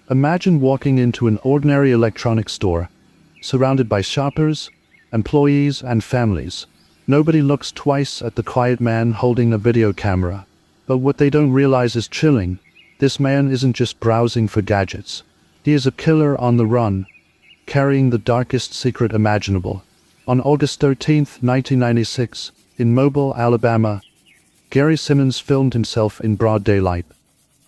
Imagine walking into an ordinary electronics store, surrounded by shoppers, employees, and families. Nobody looks twice at the quiet man holding a video camera. But what they don't realize is chilling. This man isn't just browsing for gadgets. He is a killer on the run, carrying the darkest secret imaginable. On August 13, 1996, in Mobile, Alabama, Gary Simmons filmed himself in broad daylight.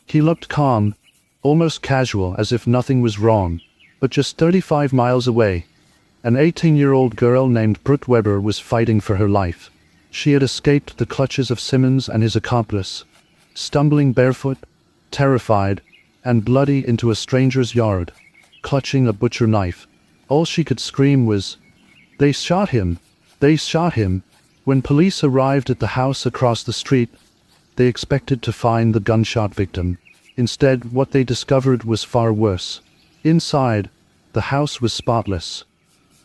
He looked calm, almost casual, as if nothing was wrong. But just 35 miles away, an 18-year-old girl named Brook Weber was fighting for her life. She had escaped the clutches of Simmons and his accomplice, stumbling barefoot, terrified, and bloody into a stranger's yard, clutching a butcher knife. All she could scream was, "They shot him! They shot him!" When police arrived at the house across the street, they expected to find the gunshot victim. Instead, what they discovered was far worse. Inside, the house was spotless.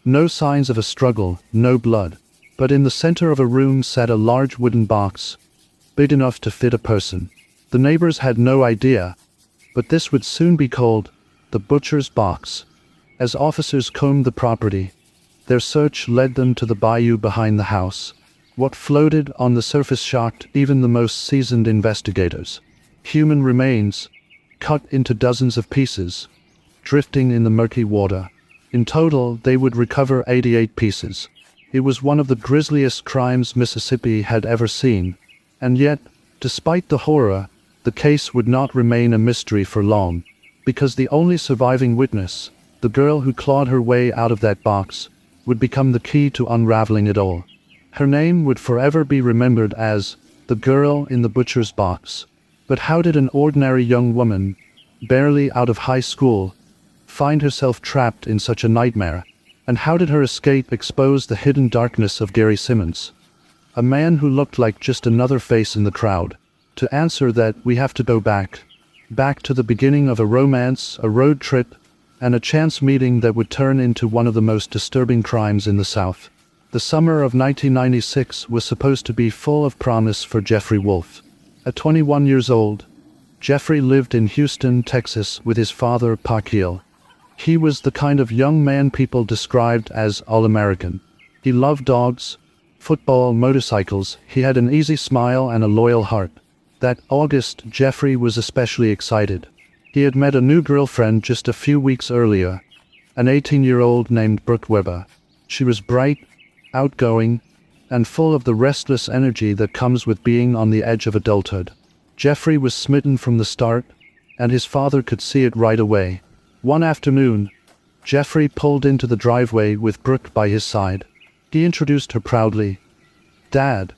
No signs of a struggle, no blood. But in the center of a room sat a large wooden box, big enough to fit a person. The neighbors had no idea, but this would soon be called the butcher's box. As officers combed the property, their search led them to the bayou behind the house. What floated on the surface shocked even the most seasoned investigators. Human remains, cut into dozens of pieces, drifting in the murky water. In total, they would recover 88 pieces. It was one of the grisliest crimes Mississippi had ever seen. And yet, despite the horror, the case would not remain a mystery for long, because the only surviving witness, the girl who clawed her way out of that box, would become the key to unraveling it all. Her name would forever be remembered as the girl in the butcher's box. But how did an ordinary young woman, barely out of high school, find herself trapped in such a nightmare? And how did her escape expose the hidden darkness of Gary Simmons? A man who looked like just another face in the crowd. To answer that, we have to go back to the beginning of a romance, a road trip, and a chance meeting that would turn into one of the most disturbing crimes in the South. The summer of 1996 was supposed to be full of promise for Jeffrey Wolf. At 21 years old, Jeffrey lived in Houston, Texas with his father, Pakil. He was the kind of young man people described as all-American. He loved dogs, football, motorcycles. He had an easy smile and a loyal heart. That August, Jeffrey was especially excited. He had met a new girlfriend just a few weeks earlier, an 18-year-old named Brook Weber. She was bright, outgoing, and full of the restless energy that comes with being on the edge of adulthood. Jeffrey was smitten from the start, and his father could see it right away. One afternoon, Jeffrey pulled into the driveway with Brook by his side. He introduced her proudly. "Dad,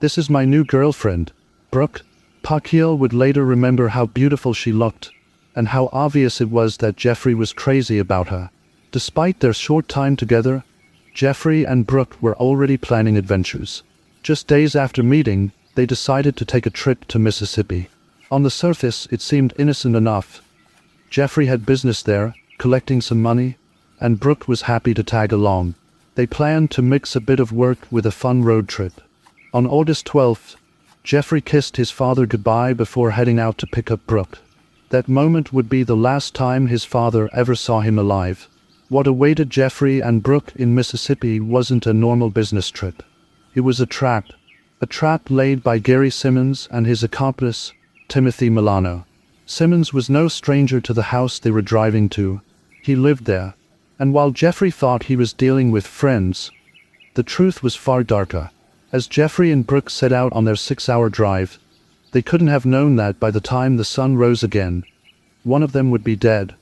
this is my new girlfriend, Brook." Pakil would later remember how beautiful she looked, and how obvious it was that Jeffrey was crazy about her. Despite their short time together, Jeffrey and Brook were already planning adventures. Just days after meeting, they decided to take a trip to Mississippi. On the surface, it seemed innocent enough. Jeffrey had business there, collecting some money, and Brook was happy to tag along. They planned to mix a bit of work with a fun road trip. On August 12th, Jeffrey kissed his father goodbye before heading out to pick up Brook. That moment would be the last time his father ever saw him alive. What awaited Jeffrey and Brook in Mississippi wasn't a normal business trip. It was a trap laid by Gary Simmons and his accomplice, Timothy Milano. Simmons was no stranger to the house they were driving to. He lived there, and while Jeffrey thought he was dealing with friends, the truth was far darker. As Jeffrey and Brook set out on their 6-hour drive, they couldn't have known that by the time the sun rose again, one of them would be dead,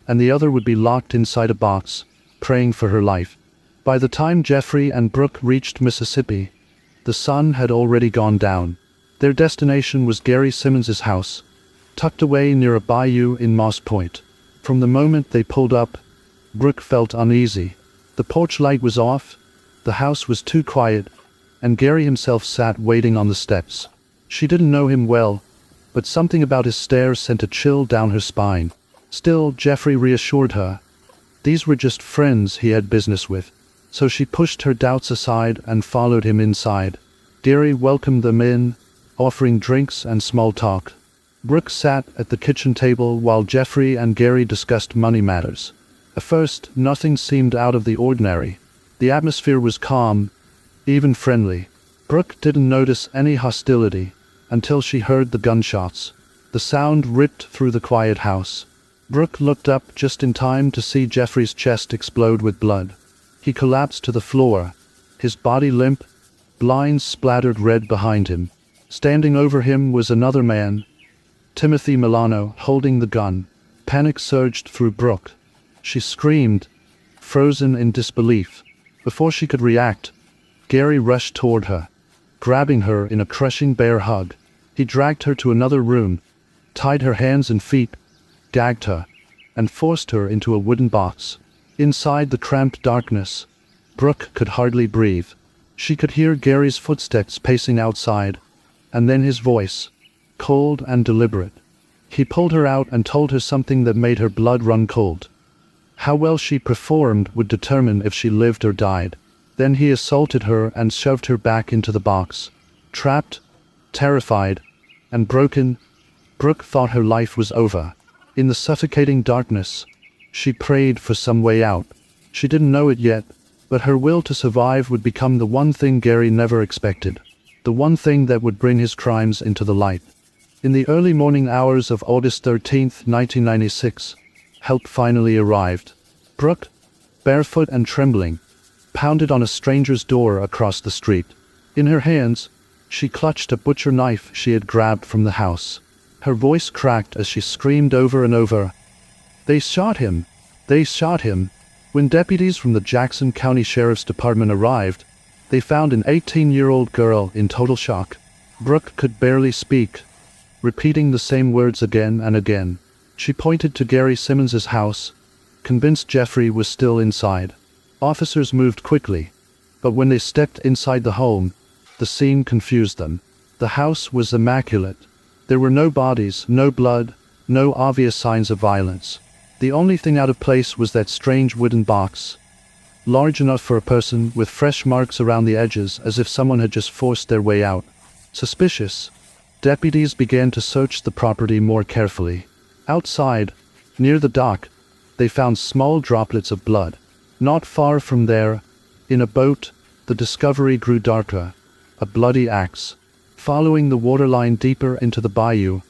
and the other would be locked inside a box, praying for her life. By the time Jeffrey and Brook reached Mississippi, the sun had already gone down. Their destination was Gary Simmons's house, tucked away near a bayou in Moss Point. From the moment they pulled up, Brook felt uneasy. The porch light was off, the house was too quiet, and Gary himself sat waiting on the steps. She didn't know him well, but something about his stare sent a chill down her spine. Still, Jeffrey reassured her. These were just friends he had business with. So she pushed her doubts aside and followed him inside. Gary welcomed them in, offering drinks and small talk. Brooke sat at the kitchen table while Jeffrey and Gary discussed money matters. At first, nothing seemed out of the ordinary. The atmosphere was calm, even friendly. Brooke didn't notice any hostility until she heard the gunshots. The sound ripped through the quiet house. Brooke looked up just in time to see Jeffrey's chest explode with blood. He collapsed to the floor, his body limp, blinds splattered red behind him. Standing over him was another man, Timothy Milano, holding the gun. Panic surged through Brooke. She screamed, frozen in disbelief. Before she could react, Gary rushed toward her, grabbing her in a crushing bear hug. He dragged her to another room, tied her hands and feet, gagged her, and forced her into a wooden box. Inside the cramped darkness, Brooke could hardly breathe. She could hear Gary's footsteps pacing outside, and then his voice, cold and deliberate. He pulled her out and told her something that made her blood run cold. How well she performed would determine if she lived or died. Then he assaulted her and shoved her back into the box. Trapped, terrified, and broken, Brooke thought her life was over. In the suffocating darkness, she prayed for some way out. She didn't know it yet, but her will to survive would become the one thing Gary never expected. The one thing that would bring his crimes into the light. In the early morning hours of August 13, 1996, help finally arrived. Brooke, barefoot and trembling, pounded on a stranger's door across the street. In her hands, she clutched a butcher knife she had grabbed from the house. Her voice cracked as she screamed over and over, "They shot him! They shot him!" When deputies from the Jackson County Sheriff's Department arrived, they found an 18-year-old girl in total shock. Brooke could barely speak, repeating the same words again and again. She pointed to Gary Simmons's house, convinced Jeffrey was still inside. Officers moved quickly, but when they stepped inside the home, the scene confused them. The house was immaculate. There were no bodies, no blood, no obvious signs of violence. The only thing out of place was that strange wooden box, large enough for a person, with fresh marks around the edges as if someone had just forced their way out. Suspicious, deputies began to search the property more carefully. Outside, near the dock, they found small droplets of blood. Not far from there, in a boat, the discovery grew darker. A bloody axe. Following the waterline deeper into the bayou,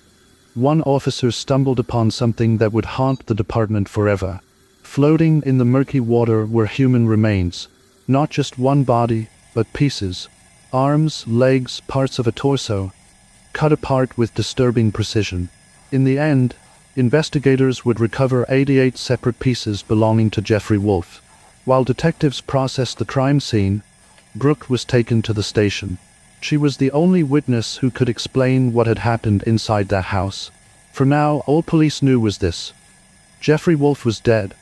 one officer stumbled upon something that would haunt the department forever. Floating in the murky water were human remains. Not just one body, but pieces. Arms, legs, parts of a torso, cut apart with disturbing precision. In the end, investigators would recover 88 separate pieces belonging to Jeffrey Wolfe. While detectives processed the crime scene, Brooke was taken to the station. She was the only witness who could explain what had happened inside that house. For now, all police knew was this: Jeffrey Wolfe was dead.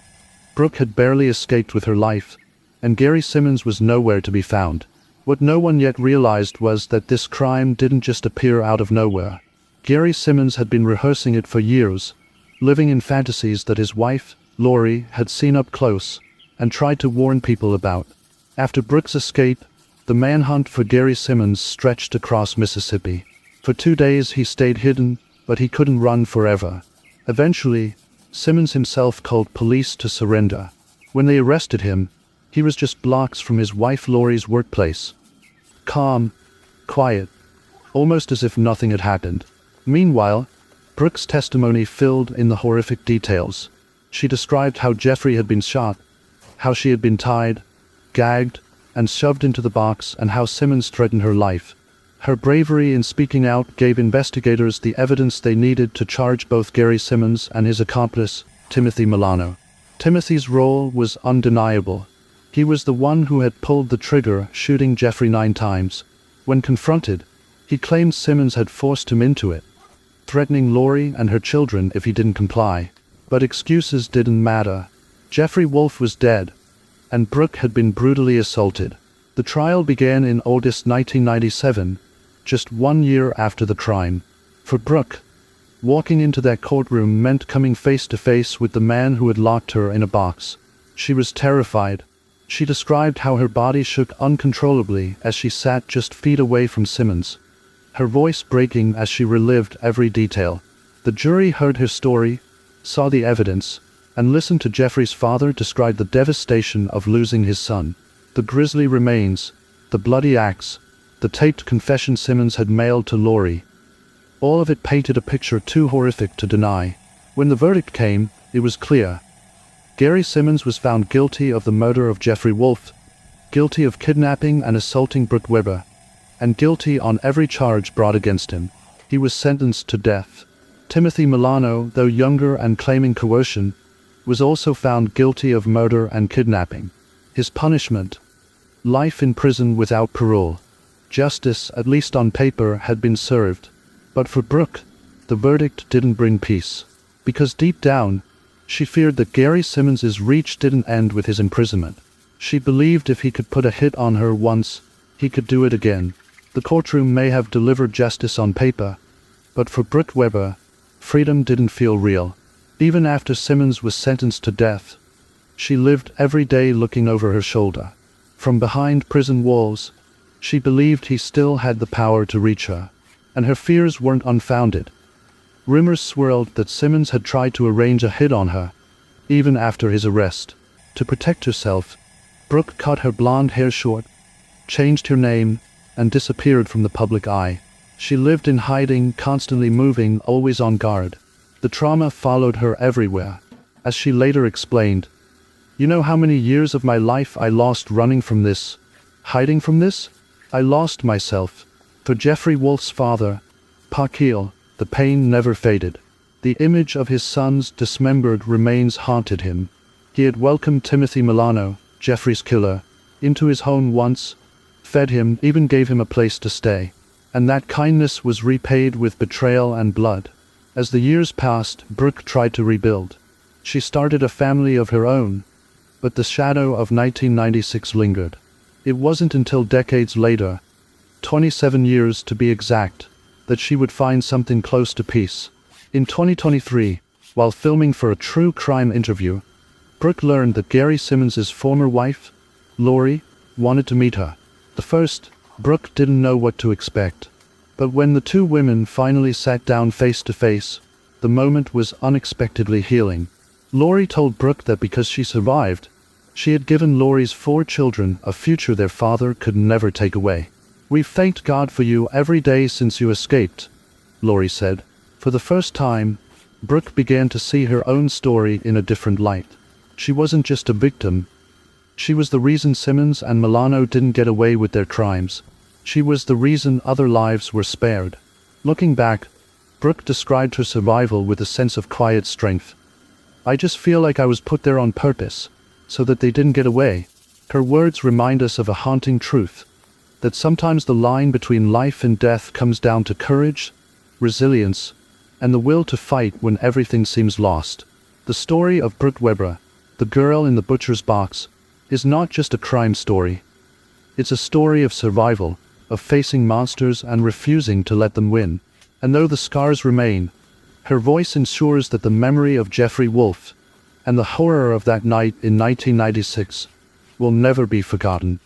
Brooke had barely escaped with her life, and Gary Simmons was nowhere to be found. What no one yet realized was that this crime didn't just appear out of nowhere. Gary Simmons had been rehearsing it for years, living in fantasies that his wife, Lori, had seen up close and tried to warn people about. After Brooke's escape, the manhunt for Gary Simmons stretched across Mississippi. For 2 days he stayed hidden, but he couldn't run forever. Eventually, Simmons himself called police to surrender. When they arrested him, he was just blocks from his wife Lori's workplace. Calm, quiet, almost as if nothing had happened. Meanwhile, Brooke's testimony filled in the horrific details. She described how Jeffrey had been shot, how she had been tied, gagged, and shoved into the box, and how Simmons threatened her life. Her bravery in speaking out gave investigators the evidence they needed to charge both Gary Simmons and his accomplice, Timothy Milano. Timothy's role was undeniable. He was the one who had pulled the trigger, shooting Jeffrey 9 times. When confronted, he claimed Simmons had forced him into it, threatening Lori and her children if he didn't comply. But excuses didn't matter. Jeffrey Wolfe was dead, and Brooke had been brutally assaulted. The trial began in August 1997, just 1 year after the crime. For Brooke, walking into that courtroom meant coming face to face with the man who had locked her in a box. She was terrified. She described how her body shook uncontrollably as she sat just feet away from Simmons, her voice breaking as she relived every detail. The jury heard her story, saw the evidence, and listened to Jeffrey's father describe the devastation of losing his son. The grisly remains, the bloody axe, the taped confession Simmons had mailed to Lori. All of it painted a picture too horrific to deny. When the verdict came, it was clear. Gary Simmons was found guilty of the murder of Jeffrey Wolfe, guilty of kidnapping and assaulting Brook Weber, and guilty on every charge brought against him. He was sentenced to death. Timothy Milano, though younger and claiming coercion, was also found guilty of murder and kidnapping. His punishment: life in prison without parole. Justice, at least on paper, had been served. But for Brook, the verdict didn't bring peace. Because deep down, she feared that Gary Simmons's reach didn't end with his imprisonment. She believed if he could put a hit on her once, he could do it again. The courtroom may have delivered justice on paper, but for Brook Weber, freedom didn't feel real. Even after Simmons was sentenced to death, she lived every day looking over her shoulder. From behind prison walls, she believed he still had the power to reach her, and her fears weren't unfounded. Rumors swirled that Simmons had tried to arrange a hit on her, even after his arrest. To protect herself, Brook cut her blonde hair short, changed her name, and disappeared from the public eye. She lived in hiding, constantly moving, always on guard. The trauma followed her everywhere. As she later explained, "You know how many years of my life I lost running from this, hiding from this? I lost myself." For Jeffrey Wolfe's father, Pa Keel, the pain never faded. The image of his son's dismembered remains haunted him. He had welcomed Timothy Milano, Jeffrey's killer, into his home once, fed him, even gave him a place to stay. And that kindness was repaid with betrayal and blood. As the years passed, Brook tried to rebuild. She started a family of her own, but the shadow of 1996 lingered. It wasn't until decades later, 27 years to be exact, that she would find something close to peace. In 2023, while filming for a true crime interview, Brook learned that Gary Simmons's former wife, Lori, wanted to meet her. At first, Brook didn't know what to expect. But when the two women finally sat down face to face, the moment was unexpectedly healing. Lori told Brook that because she survived, she had given Lori's 4 children a future their father could never take away. "We've thanked God for you every day since you escaped," Lori said. For the first time, Brook began to see her own story in a different light. She wasn't just a victim. She was the reason Simmons and Milano didn't get away with their crimes. She was the reason other lives were spared. Looking back, Brook described her survival with a sense of quiet strength. "I just feel like I was put there on purpose, so that they didn't get away." Her words remind us of a haunting truth, that sometimes the line between life and death comes down to courage, resilience, and the will to fight when everything seems lost. The story of Brook Weber, the girl in the butcher's box, is not just a crime story. It's a story of survival, of facing monsters and refusing to let them win. And though the scars remain, her voice ensures that the memory of Jeffrey Wolfe and the horror of that night in 1996 will never be forgotten.